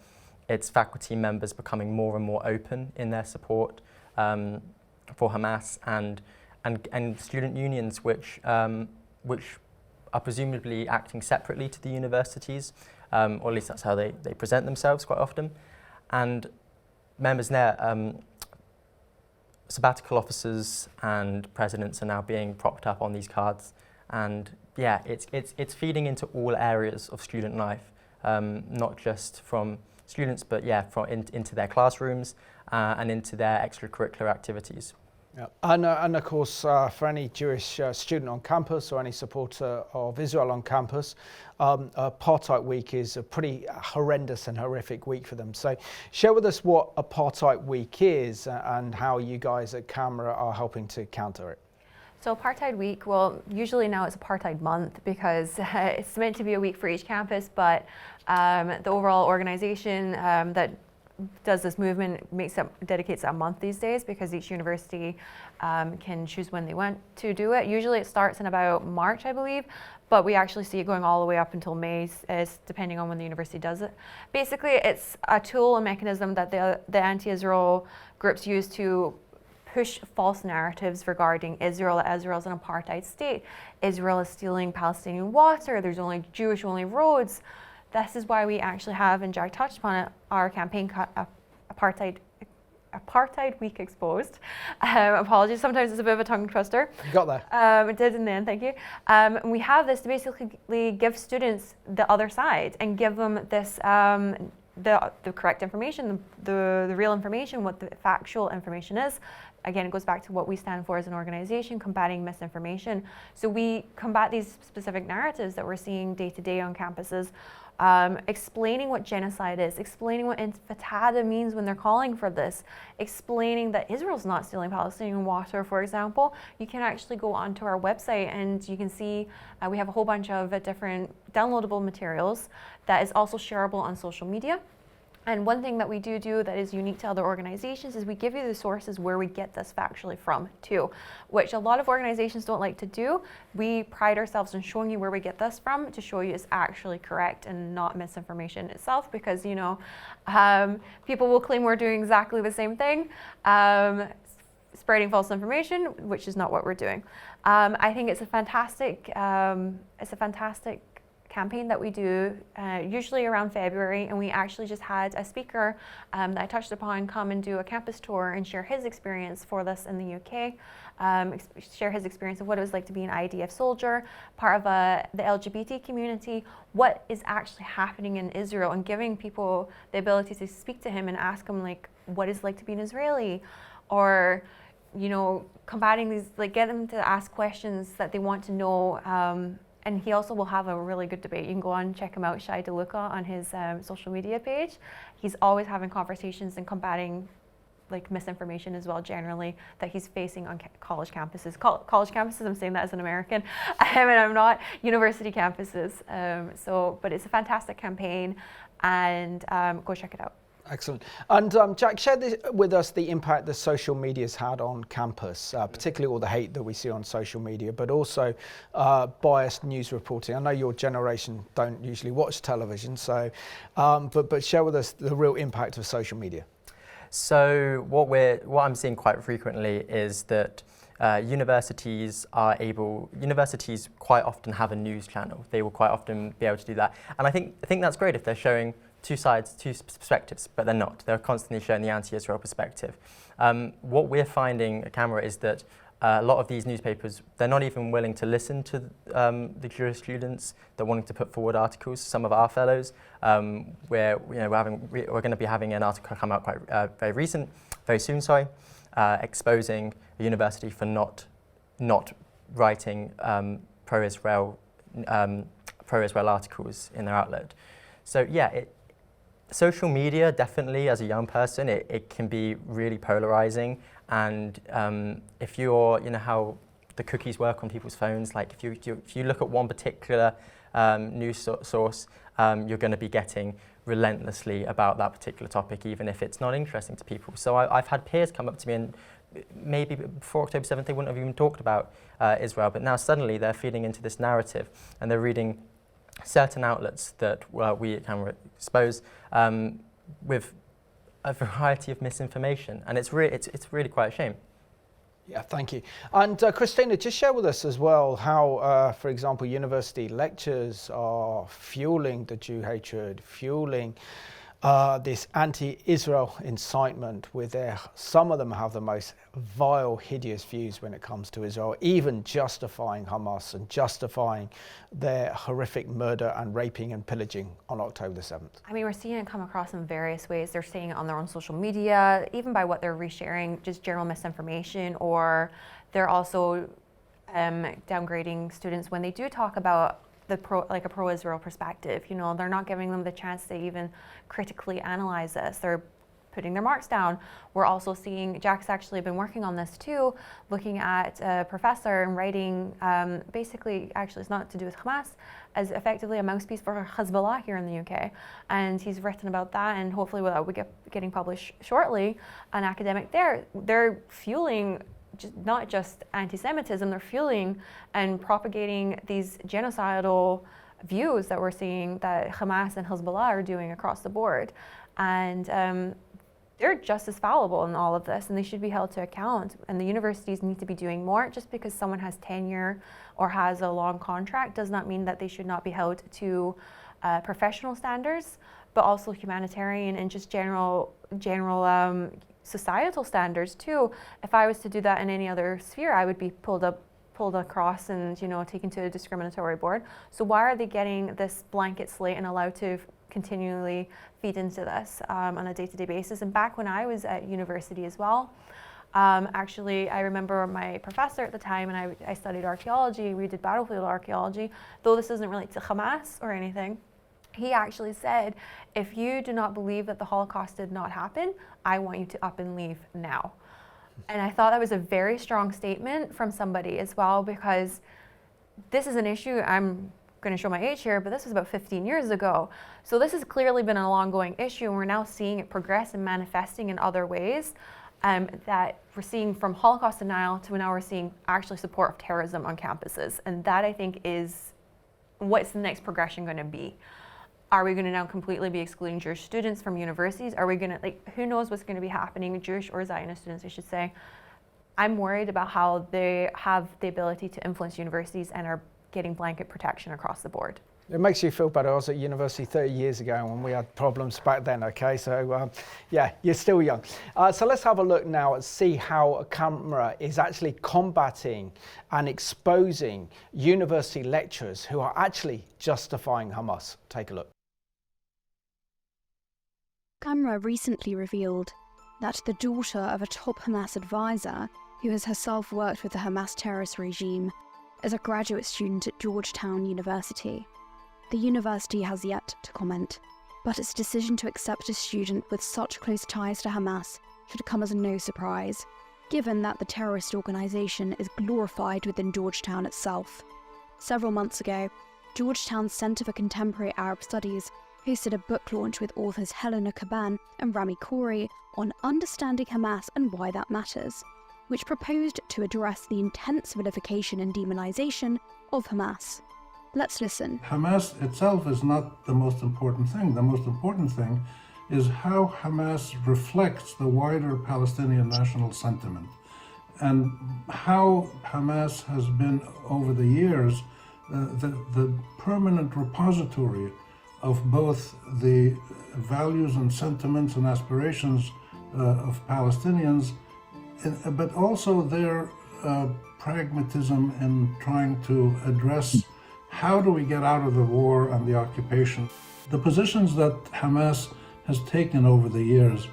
S3: it's faculty members becoming more and more open in their support for Hamas, and student unions which are presumably acting separately to the universities, or at least that's how they present themselves quite often. And members there, sabbatical officers and presidents are now being propped up on these cards, and yeah, it's feeding into all areas of student life, not just from students, but yeah, into their classrooms and into their extracurricular activities.
S1: Yeah. And of course, for any Jewish student on campus or any supporter of Israel on campus, Apartheid Week is a pretty horrendous and horrific week for them. So share with us what Apartheid Week is and how you guys at CAMRA are helping to counter it.
S2: So Apartheid Week, well, usually now it's Apartheid Month because it's meant to be a week for each campus, but the overall organization that does this movement dedicates a month these days because each university can choose when they want to do it. Usually it starts in about March, I believe, but we actually see it going all the way up until May, depending on when the university does it. Basically, it's a tool, a mechanism that the anti-Israel groups use to push false narratives regarding Israel, that Israel is an apartheid state. Israel is stealing Palestinian water. There's only Jewish-only roads. This is why we actually have, and Jack touched upon it, our campaign Apartheid Week Exposed. Apologies, sometimes it's a bit of a tongue twister.
S1: You got there.
S2: It did in the end, thank you. We have this to basically give students the other side and give them this the correct information, the real information, what the factual information is. Again, it goes back to what we stand for as an organization, combating misinformation. So we combat these specific narratives that we're seeing day to day on campuses, explaining what genocide is, explaining what intifada means when they're calling for this, explaining that Israel's not stealing Palestinian water, for example. You can actually go onto our website and you can see we have a whole bunch of different downloadable materials that is also shareable on social media. And one thing that we do that is unique to other organizations is we give you the sources where we get this factually from too, which a lot of organizations don't like to do. We pride ourselves in showing you where we get this from to show you it's actually correct and not misinformation itself, because people will claim we're doing exactly the same thing, spreading false information, which is not what we're doing. I think it's a fantastic campaign that we do usually around February, and we actually just had a speaker that I touched upon come and do a campus tour and share his experience for this in the UK, share his experience of what it was like to be an IDF soldier, part of the LGBT community, what is actually happening in Israel, and giving people the ability to speak to him and ask him what it's like to be an Israeli, or combating these, get them to ask questions that they want to know, and he also will have a really good debate. You can go on and check him out, Shai DeLuca, on his social media page. He's always having conversations and combating like misinformation as well, generally, that he's facing on college campuses. College campuses, I'm saying that as an American, and I'm not, university campuses. But it's a fantastic campaign, and go check it out.
S1: Excellent. And Jack, share with us the impact that social media's had on campus, particularly all the hate that we see on social media, but also biased news reporting. I know your generation don't usually watch television, so but share with us the real impact of social media.
S3: So what I'm seeing quite frequently is that universities quite often have a news channel. They will quite often be able to do that, and I think that's great if they're showing two sides, two perspectives, but they're not. They're constantly showing the anti-Israel perspective. What we're finding at Camera is that a lot of these newspapers, they're not even willing to listen to the Jewish students. They're wanting to put forward articles. Some of our fellows, we're going to be having an article come out quite very soon, exposing the university for not writing pro-Israel articles in their outlet. So yeah, social media definitely, as a young person, it can be really polarizing. And if you're, how the cookies work on people's phones, like if you look at one particular news source, you're going to be getting relentlessly about that particular topic, even if it's not interesting to people. So I've had peers come up to me, and maybe before October 7th they wouldn't have even talked about Israel, but now suddenly they're feeding into this narrative, and they're reading certain outlets that we at Camera expose with a variety of misinformation, and it's really quite a shame.
S1: Yeah, thank you. And Christina, just share with us as well how, for example, university lectures are fueling the Jew hatred, fueling this anti-Israel incitement, with some of them have the most vile, hideous views when it comes to Israel, even justifying Hamas and justifying their horrific murder and raping and pillaging on October the 7th. I
S2: mean, we're seeing it come across in various ways. They're saying it on their own social media, even by what they're resharing, just general misinformation, or they're also downgrading students when they do talk about a pro-Israel perspective. They're not giving them the chance to even critically analyze this. They're putting their marks down. We're also seeing, Jack's actually been working on this too, looking at a professor and writing, basically, actually it's not to do with Hamas, as effectively a mouthpiece for Hezbollah here in the UK. And he's written about that, and hopefully that will be getting published shortly, an academic there. They're fueling not just anti-Semitism, they're fueling and propagating these genocidal views that we're seeing that Hamas and Hezbollah are doing across the board. And they're just as fallible in all of this, and they should be held to account. And the universities need to be doing more. Just because someone has tenure or has a long contract does not mean that they should not be held to professional standards, but also humanitarian and just general societal standards too. If I was to do that in any other sphere, I would be pulled across and taken to a discriminatory board. So why are they getting this blanket slate and allowed to continually feed into this on a day-to-day basis? And back when I was at university as well, actually I remember my professor at the time, and I studied archaeology. We did battlefield archaeology, though this isn't related to Hamas or anything. He actually said, if you do not believe that the Holocaust did not happen, I want you to up and leave now. And I thought that was a very strong statement from somebody as well, because this is an issue, I'm going to show my age here, but this was about 15 years ago. So this has clearly been an ongoing issue, and we're now seeing it progress and manifesting in other ways, that we're seeing from Holocaust denial to now we're seeing actually support of terrorism on campuses. And that, I think, is what's the next progression going to be. Are we going to now completely be excluding Jewish students from universities? Are we going to, who knows what's going to be happening, Jewish or Zionist students, I should say. I'm worried about how they have the ability to influence universities and are getting blanket protection across the board.
S1: It makes you feel better. I was at university 30 years ago when we had problems back then, okay? So, yeah, you're still young. So let's have a look now and see how Camera is actually combating and exposing university lecturers who are actually justifying Hamas. Take a look.
S16: Camera recently revealed that the daughter of a top Hamas advisor, who has herself worked with the Hamas terrorist regime, is a graduate student at Georgetown University. The university has yet to comment, but its decision to accept a student with such close ties to Hamas should come as no surprise, given that the terrorist organisation is glorified within Georgetown itself. Several months ago, Georgetown's Centre for Contemporary Arab Studies hosted a book launch with authors Helena Kaban and Rami Khoury on understanding Hamas and why that matters, which proposed to address the intense vilification and demonisation of Hamas. Let's listen.
S17: Hamas itself is not the most important thing. The most important thing is how Hamas reflects the wider Palestinian national sentiment, and how Hamas has been, over the years, the permanent repository of both the values and sentiments and aspirations of Palestinians, but also their pragmatism in trying to address how do we get out of the war and the occupation. The positions that Hamas has taken over the years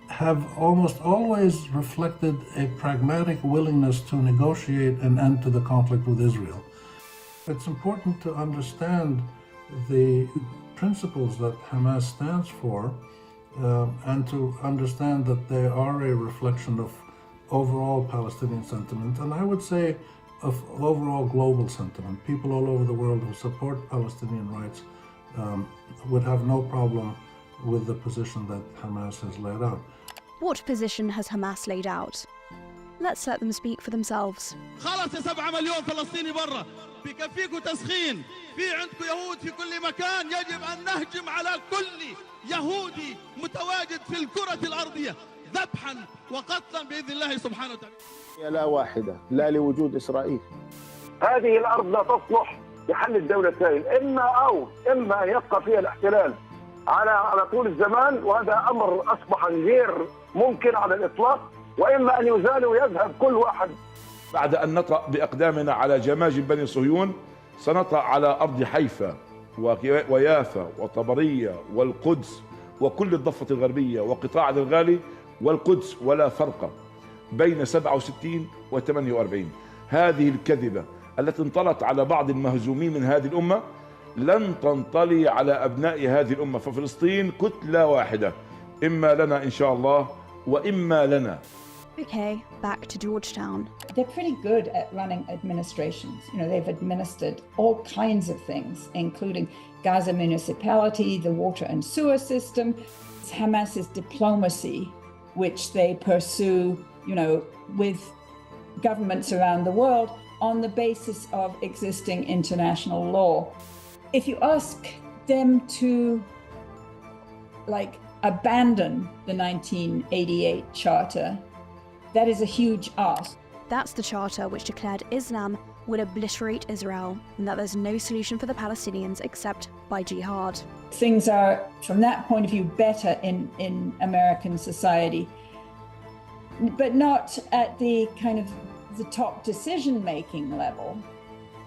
S17: have almost always reflected a pragmatic willingness to negotiate an end to the conflict with Israel. It's important to understand the principles that Hamas stands for and to understand that they are a reflection of overall Palestinian sentiment, and I would say of overall global sentiment. People all over the world who support Palestinian rights would have no problem with the position that Hamas has laid out.
S16: What position has Hamas laid out? Let's let them speak for themselves.
S18: خلاص يا 7 مليون فلسطيني برا بكفيكوا تسخين في عندكم يهود في كل مكان يجب أن نهجم على كل يهودي متواجد في الكرة الأرضية ذبحا وقتلا بإذن الله سبحانه وتعالى.
S19: لا واحدة لا لوجود إسرائيل.
S20: هذه الأرض لا تصلح لحل الدولتين، إما أن يبقى فيها الاحتلال على طول الزمان، وهذا أمر أصبح غير ممكن على الإطلاق، وإما أن يزال ويذهب كل واحد.
S19: بعد أن نطأ بأقدامنا على جماجم بني صهيون سنطأ على أرض حيفا ويافا وطبرية والقدس وكل الضفة الغربية وقطاع الغالي والقدس، ولا فرق بين 67 و 48. هذه الكذبة التي انطلت على بعض المهزومين من هذه الأمة لن تنطلي على أبناء هذه الأمة، ففلسطين كتلة واحدة، إما لنا إن شاء الله وإما لنا.
S16: Okay, back to Georgetown.
S21: They're pretty good at running administrations. You know, they've administered all kinds of things, including Gaza municipality, the water and sewer system, Hamas's diplomacy, which they pursue, you know, with governments around the world on the basis of existing international law. If you ask them to, abandon the 1988 charter, that is a huge ask.
S16: That's the charter which declared Islam would obliterate Israel and that there's no solution for the Palestinians except by jihad.
S21: Things are, from that point of view, better in American society, but not at the kind of the top decision-making level,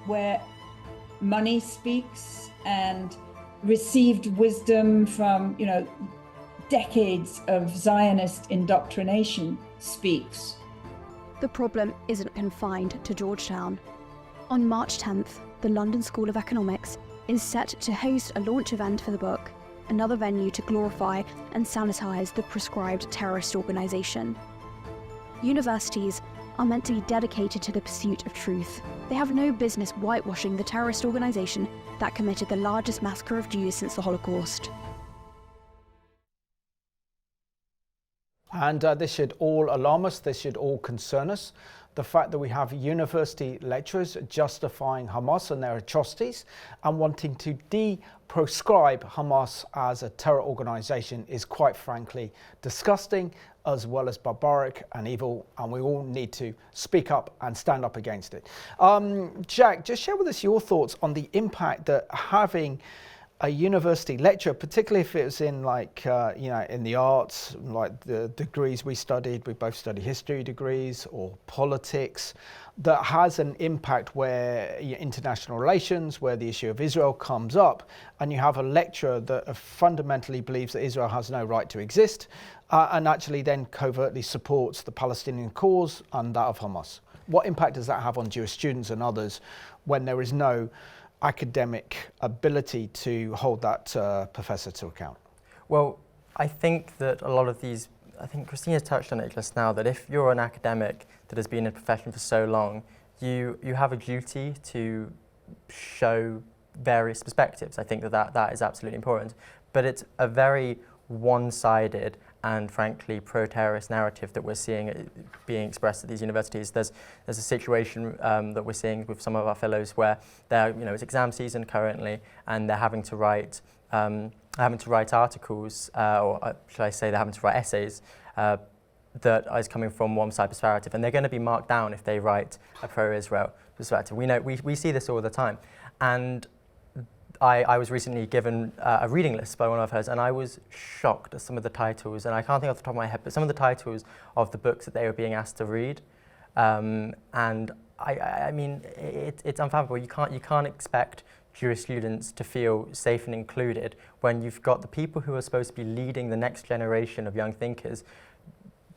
S21: where money speaks and received wisdom from, you know, decades of Zionist indoctrination speaks.
S16: The problem isn't confined to Georgetown. On March 10th, the London School of Economics is set to host a launch event for the book, another venue to glorify and sanitize the prescribed terrorist organisation. Universities are meant to be dedicated to the pursuit of truth. They have no business whitewashing the terrorist organisation that committed the largest massacre of Jews since the Holocaust.
S1: And this should all alarm us, this should all concern us. The fact that we have university lecturers justifying Hamas and their atrocities and wanting to de-proscribe Hamas as a terror organisation is quite frankly disgusting, as well as barbaric and evil, and we all need to speak up and stand up against it. Jack, just share with us your thoughts on the impact that having a university lecturer, particularly if it's in in the arts, like the degrees we studied, we both studied history degrees, or politics, that has an impact where international relations, where the issue of Israel comes up, and you have a lecturer that fundamentally believes that Israel has no right to exist, and actually then covertly supports the Palestinian cause and that of Hamas. what impact does that have on Jewish students and others when there is no academic ability to hold that professor to account?
S3: Well, I think that a lot of these, I think Christina touched on it just now, that if you're an academic that has been in a profession for so long, you have a duty to show various perspectives. I think that is absolutely important. But it's a very one-sided and frankly pro-terrorist narrative that we're seeing being expressed at these universities. There's a situation that we're seeing with some of our fellows where it's exam season currently, and they're having to write articles, or should I say they're having to write essays that is coming from one side perspective, and they're going to be marked down if they write a pro-Israel perspective. We see this all the time, and I was recently given a reading list by one of hers, and I was shocked at some of the titles, and I can't think off the top of my head, but some of the titles of the books that they were being asked to read, and I mean, it's unfathomable. You can't expect Jewish students to feel safe and included when you've got the people who are supposed to be leading the next generation of young thinkers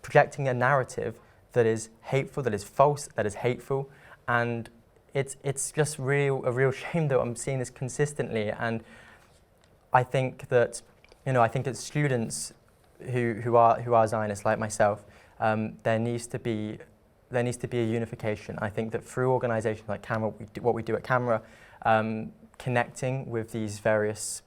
S3: projecting a narrative that is hateful, that is false, that is hateful, and it's just a real shame that I'm seeing this consistently. And I think that students who are Zionists like myself, there needs to be a unification. I think that through organisations like Camera, what we do at Camera, connecting with these various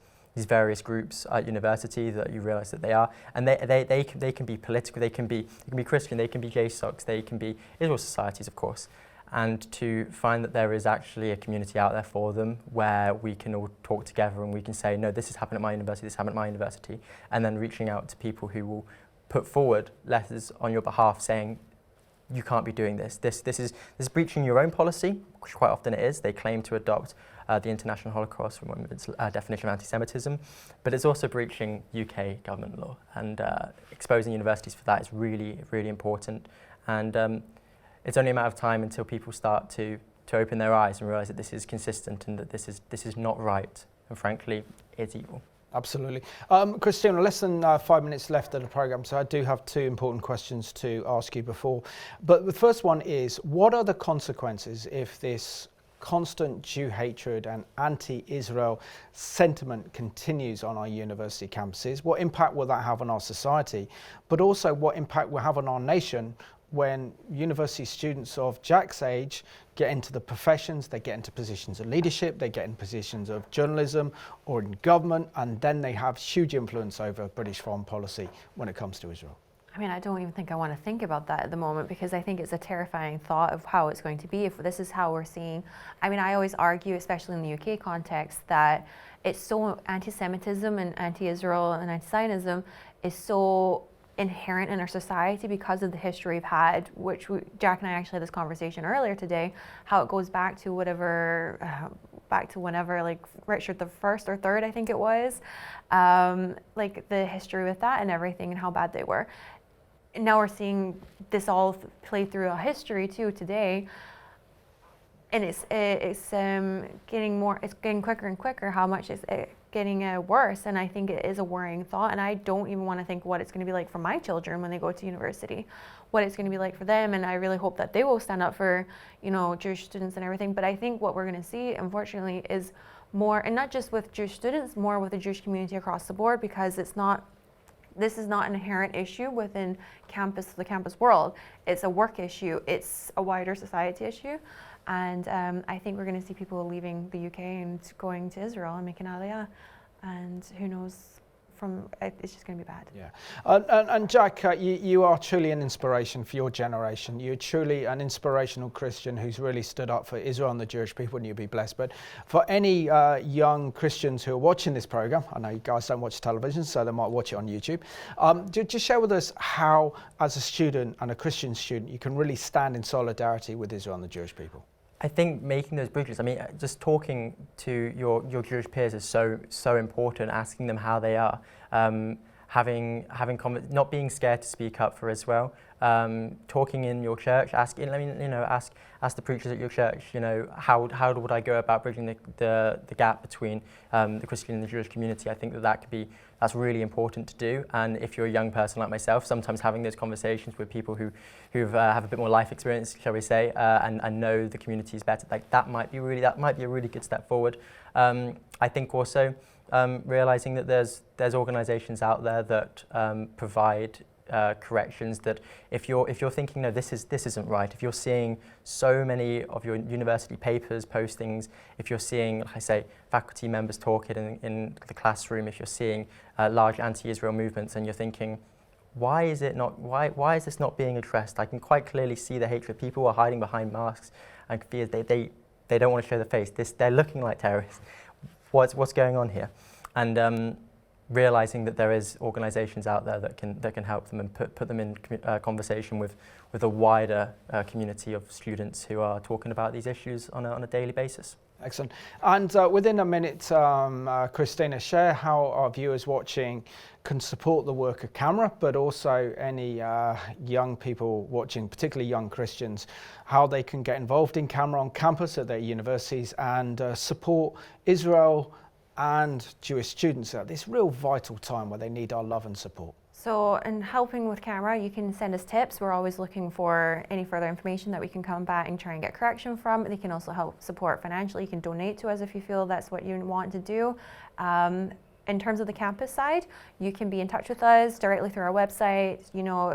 S3: groups at university that you realise that they are, and they can be political, they can be Christian, they can be JSOCs, they can be Israel societies, of course, and to find that there is actually a community out there for them where we can all talk together and we can say, no, this has happened at my university, this happened at my university, and then reaching out to people who will put forward letters on your behalf saying, you can't be doing this. This is breaching your own policy, which quite often it is. They claim to adopt the International Holocaust from its definition of anti-Semitism, but it's also breaching UK government law, and exposing universities for that is really, really important. And it's only a matter of time until people start to open their eyes and realise that this is consistent and that this is not right, and frankly, it's evil.
S1: Absolutely. Christina, less than 5 minutes left of the programme, so I do have two important questions to ask you before. But the first one is, what are the consequences if this constant Jew hatred and anti-Israel sentiment continues on our university campuses? What impact will that have on our society? But also, what impact will have on our nation when university students of Jack's age get into the professions, they get into positions of leadership, they get in positions of journalism or in government, and then they have huge influence over British foreign policy when it comes to Israel?
S2: I mean, I don't even think I want to think about that at the moment, because I think it's a terrifying thought of how it's going to be if this is how we're seeing. I mean, I always argue, especially in the UK context, that it's so anti-Semitism and anti-Israel and anti-Zionism is so inherent in our society because of the history we've had, which Jack and I actually had this conversation earlier today, how it goes back to whenever like Richard the First or Third, I think it was, like the history with that and everything and how bad they were. And now we're seeing this all play through a history too today, and it's getting quicker and quicker how much it's getting worse, and I think it is a worrying thought, and I don't even want to think what it's going to be like for my children when they go to university, what it's going to be like for them, and I really hope that they will stand up for, Jewish students and everything. But I think what we're going to see, unfortunately, is more, and not just with Jewish students, more with the Jewish community across the board, because this is not an inherent issue within the campus world. It's a work issue, it's a wider society issue. And I think we're going to see people leaving the UK and going to Israel and making Aliyah. And who knows, it's just going to be bad.
S1: Yeah. And Jack, you are truly an inspiration for your generation. You're truly an inspirational Christian who's really stood up for Israel and the Jewish people, and you'll be blessed. But for any young Christians who are watching this program, I know you guys don't watch television, so they might watch it on YouTube. Just share with us how, as a student and a Christian student, you can really stand in solidarity with Israel and the Jewish people.
S3: I think making those bridges, I mean, just talking to your Jewish peers is so important, asking them how they are. not being scared to speak up for Israel, talking in your church, ask the preachers at your church, how would I go about bridging the gap between the Christian and the Jewish community. I think that's really important to do. And if you're a young person like myself, sometimes having those conversations with people who have a bit more life experience, shall we say, and know the communities better, that might be a really good step forward. I think also realizing that there's organizations out there that provide corrections, that if you're thinking, no, this isn't right, if you're seeing so many of your university papers postings, if you're seeing, like I say, faculty members talking in the classroom, if you're seeing large anti-Israel movements, and you're thinking, why is this not being addressed? I can quite clearly see the hatred. People are hiding behind masks and fear they don't want to show their face. They're looking like terrorists. What's going on here? And realizing that there is organizations out there that can help them and put them in conversation with a wider community of students who are talking about these issues on a daily basis.
S1: Excellent. And within a minute, Christina, share how our viewers watching can support the work of CAMRA, but also any young people watching, particularly young Christians, how they can get involved in CAMRA on campus at their universities and support Israel and Jewish students at this real vital time where they need our love and support.
S2: So in helping with CAMRA, you can send us tips. We're always looking for any further information that we can come back and try and get correction from. They can also help support financially. You can donate to us if you feel that's what you want to do. In terms of the campus side, you can be in touch with us directly through our website.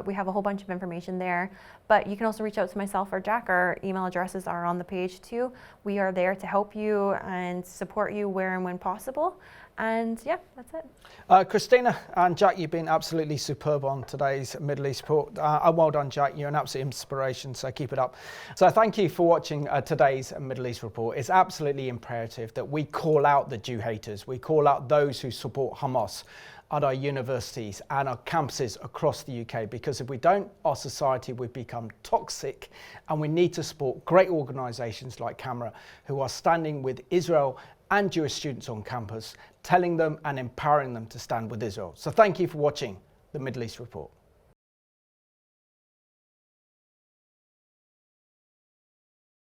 S2: We have a whole bunch of information there, but you can also reach out to myself or Jack. Our email addresses are on the page too. We are there to help you and support you where and when possible. And yeah, that's it.
S1: Christina and Jack, you've been absolutely superb on today's Middle East Report. Well done, Jack. You're an absolute inspiration, so keep it up. So thank you for watching today's Middle East Report. It's absolutely imperative that we call out the Jew haters. We call out those who support Hamas at our universities and our campuses across the UK, because if we don't, our society would become toxic, and we need to support great organisations like CAMRA who are standing with Israel and Jewish students on campus, telling them and empowering them to stand with Israel. So thank you for watching the Middle East Report.